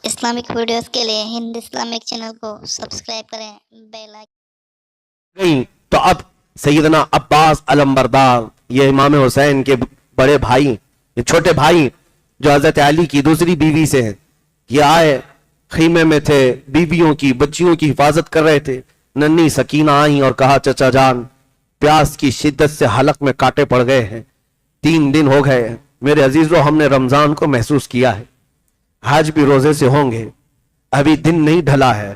Islamic videos کے لیے ہند Islamic channel کو سبسکرائب کریں، بیل آئیکن گئی تو اب سیدنا عباس علمبردار، یہ امام حسین کے بڑے بھائی، یہ چھوٹے بھائی جو حضرت علی کی دوسری بیوی سے ہیں، یہ آئے خیمے میں تھے، بیویوں کی بچیوں کی حفاظت کر رہے تھے۔ ننھی سکینہ آئیں اور کہا چچا جان پیاس کی شدت سے حلق میں کانٹے پڑ گئے ہیں، 3 دن ہو گئے ہیں میرے عزیزو، ہم نے رمضان کو محسوس کیا ہے، آج بھی روزے سے ہوں گے، ابھی دن نہیں ڈھلا ہے،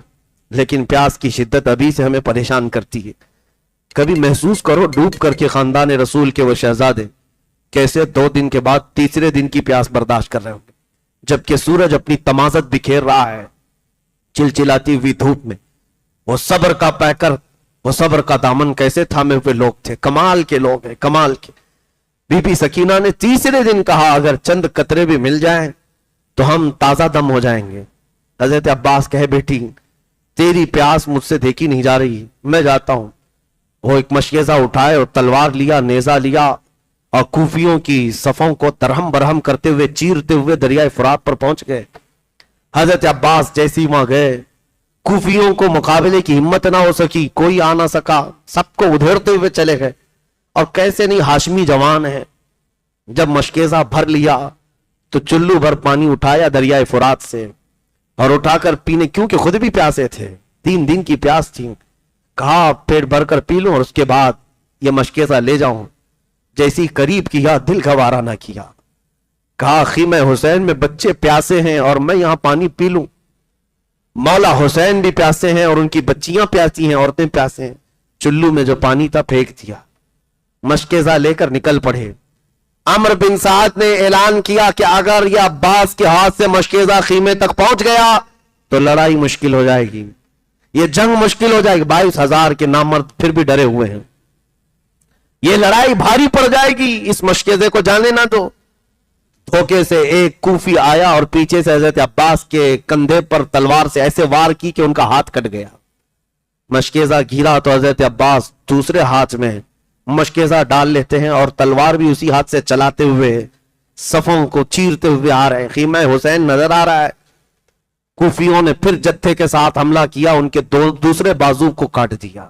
لیکن پیاس کی شدت ابھی سے ہمیں پریشان کرتی ہے۔ کبھی محسوس کرو ڈوب کر کے خاندان رسول کے وہ شہزادے کیسے 2 دن کے بعد تیسرے دن کی پیاس برداشت کر رہے ہوں گے، جبکہ سورج اپنی تمازت بکھیر رہا ہے چلچلاتی ہوئی دھوپ میں۔ وہ صبر کا پیکر، وہ صبر کا دامن کیسے تھامے ہوئے لوگ تھے، کمال کے لوگ ہیں، کمال کے۔ بی بی سکینہ نے تیسرے دن کہا اگر چند قطرے بھی مل جائیں تو ہم تازہ دم ہو جائیں گے۔ حضرت عباس کہے بیٹی تیری پیاس مجھ سے دیکھی نہیں جا رہی، میں جاتا ہوں۔ وہ ایک مشیزہ اٹھائے اور تلوار لیا، نیزہ لیا اور کوفیوں کی صفوں کو ترہم برہم کرتے ہوئے چیرتے ہوئے دریائے فرات پر پہنچ گئے۔ حضرت عباس جیسی وہاں گئے، کوفیوں کو مقابلے کی ہمت نہ ہو سکی، کوئی آ نہ سکا، سب کو ادھیڑتے ہوئے چلے گئے۔ اور کیسے نہیں ہاشمی جوان ہے، جب مشکیزہ بھر لیا تو چلو بھر پانی اٹھایا دریائے فرات سے اور اٹھا کر پینے، کیونکہ خود بھی پیاسے تھے، 3 دن کی پیاس تھی۔ کہا پیٹ بھر کر پی لوں اور اس کے بعد یہ مشکیزہ لے جاؤں۔ جیسی قریب کیا دل گوارا نہ کیا، کہا خیمہ حسین میں بچے پیاسے ہیں اور میں یہاں پانی پی لوں، مولا حسین بھی پیاسے ہیں اور ان کی بچیاں پیاسی ہیں، عورتیں پیاسے ہیں۔ چلو میں جو پانی تھا پھینک دیا، مشکیزہ لے کر نکل پڑے۔ عمر بن سعد نے اعلان کیا کہ اگر یہ عباس کے ہاتھ سے مشکیزہ خیمے تک پہنچ گیا تو لڑائی مشکل ہو جائے گی، یہ جنگ مشکل ہو جائے گی۔ 22,000 کے نامرد پھر بھی ڈرے ہوئے ہیں، یہ لڑائی بھاری پڑ جائے گی، اس مشکیزے کو جانے نہ دو۔ دھوکے سے ایک کوفی آیا اور پیچھے سے حضرت عباس کے کندھے پر تلوار سے ایسے وار کی کہ ان کا ہاتھ کٹ گیا۔ مشکیزہ گھیرا تو حضرت عباس دوسرے ہاتھ میں مشکیزہ ڈال لیتے ہیں اور تلوار بھی اسی ہاتھ سے چلاتے ہوئے صفوں کو چیرتے ہوئے آ رہے ہیں۔ خیمہ حسین نظر آ رہا ہے۔ کوفیوں نے پھر جتھے کے ساتھ حملہ کیا، ان کے دوسرے بازو کو کاٹ دیا۔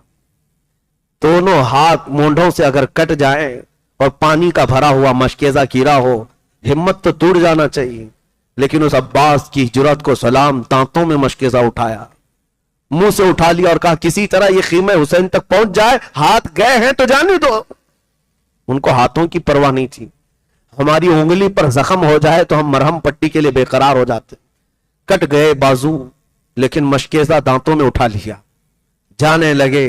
دونوں ہاتھ مونڈوں سے اگر کٹ جائیں اور پانی کا بھرا ہوا مشکیزہ گھیرا ہو، ہمت تو ٹوٹ جانا چاہیے، لیکن اس عباس کی جرات کو سلام، دانتوں میں مشکیزہ اٹھایا، منہ سے اٹھا لیا اور کہا کسی طرح یہ خیمہ حسین تک پہنچ جائے، ہاتھ گئے ہیں تو جانے دو۔ ان کو ہاتھوں کی پرواہ نہیں تھی، ہماری انگلی پر زخم ہو جائے تو ہم مرہم پٹی کے لیے بے قرار ہو جاتے۔ کٹ گئے بازو، لیکن مشکیزہ دانتوں میں اٹھا لیا۔ جانے لگے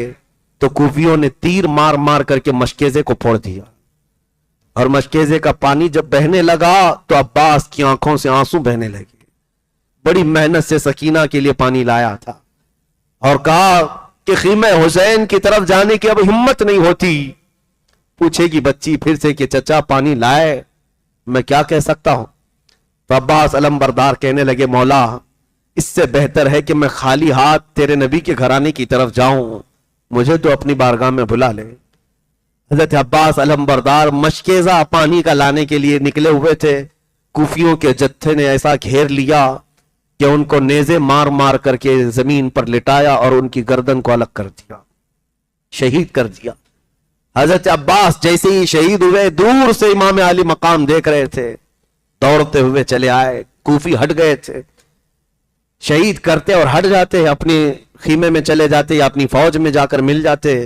تو کوفیوں نے تیر مار مار کر کے مشکیزے کو پھوڑ دیا، اور مشکیزے کا پانی جب بہنے لگا تو عباس کی آنکھوں سے آنسو بہنے لگے۔ بڑی محنت سے سکینہ کے لیے پانی لایا تھا اور کہا کہ خیمہ حسین کی طرف جانے کی اب ہمت نہیں ہوتی۔ پوچھے گی بچی پھر سے کہ چچا پانی لائے، میں کیا کہہ سکتا ہوں؟ تو عباس علمبردار کہنے لگے مولا اس سے بہتر ہے کہ میں خالی ہاتھ تیرے نبی کے گھرانے کی طرف جاؤں، مجھے تو اپنی بارگاہ میں بلا لے۔ حضرت عباس علمبردار مشکیزہ پانی کا لانے کے لیے نکلے ہوئے تھے، کوفیوں کے جتھے نے ایسا گھیر لیا کہ ان کو نیزے مار مار کر کے زمین پر لٹایا اور ان کی گردن کو الگ کر دیا، شہید کر دیا۔ حضرت عباس جیسے ہی شہید ہوئے، دور سے امام علی مقام دیکھ رہے تھے، دوڑتے ہوئے چلے آئے۔ کوفی ہٹ گئے تھے، شہید کرتے اور ہٹ جاتے، اپنے خیمے میں چلے جاتے یا اپنی فوج میں جا کر مل جاتے۔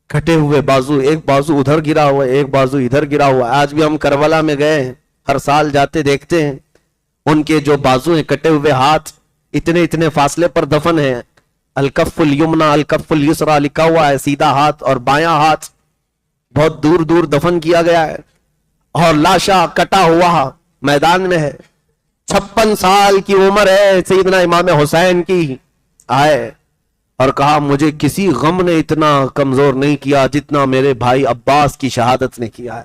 کٹے ہوئے بازو، ایک بازو ادھر گرا ہوا ہے، ایک بازو ادھر گرا ہوا ہے۔ آج بھی ہم کربلا میں گئے ہیں، ہر سال جاتے دیکھتے ہیں، ان کے جو بازو ہیں، کٹے ہوئے ہاتھ اتنے اتنے فاصلے پر دفن ہیں۔ الکف الیمنا الکف الیسرا لکھا ہوا ہے، سیدھا ہاتھ اور بایاں ہاتھ بہت دور دور دفن کیا گیا ہے، اور لاشا کٹا ہوا میدان میں ہے۔ 56 سال کی عمر ہے سیدنا امام حسین کی۔ آئے اور کہا مجھے کسی غم نے اتنا کمزور نہیں کیا جتنا میرے بھائی عباس کی شہادت نے کیا ہے۔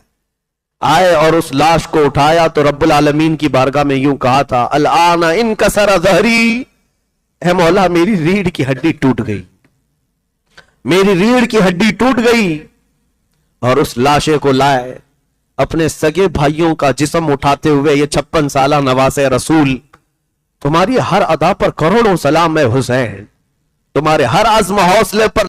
آئے اور اس لاش کو اٹھایا تو رب العالمین کی بارگاہ میں یوں کہا تھا الآن انکسر ظہری، اے مولا میری ریڑھ کی ہڈی ٹوٹ گئی، میری ریڑھ کی ہڈی ٹوٹ گئی۔ اور اس لاشے کو لائے، اپنے سگے بھائیوں کا جسم اٹھاتے ہوئے یہ 56 سالہ نواسے رسول تمہاری ہر ادا پر کروڑوں سلام ہے حسین, تمہارے ہر عزم حوصلے پر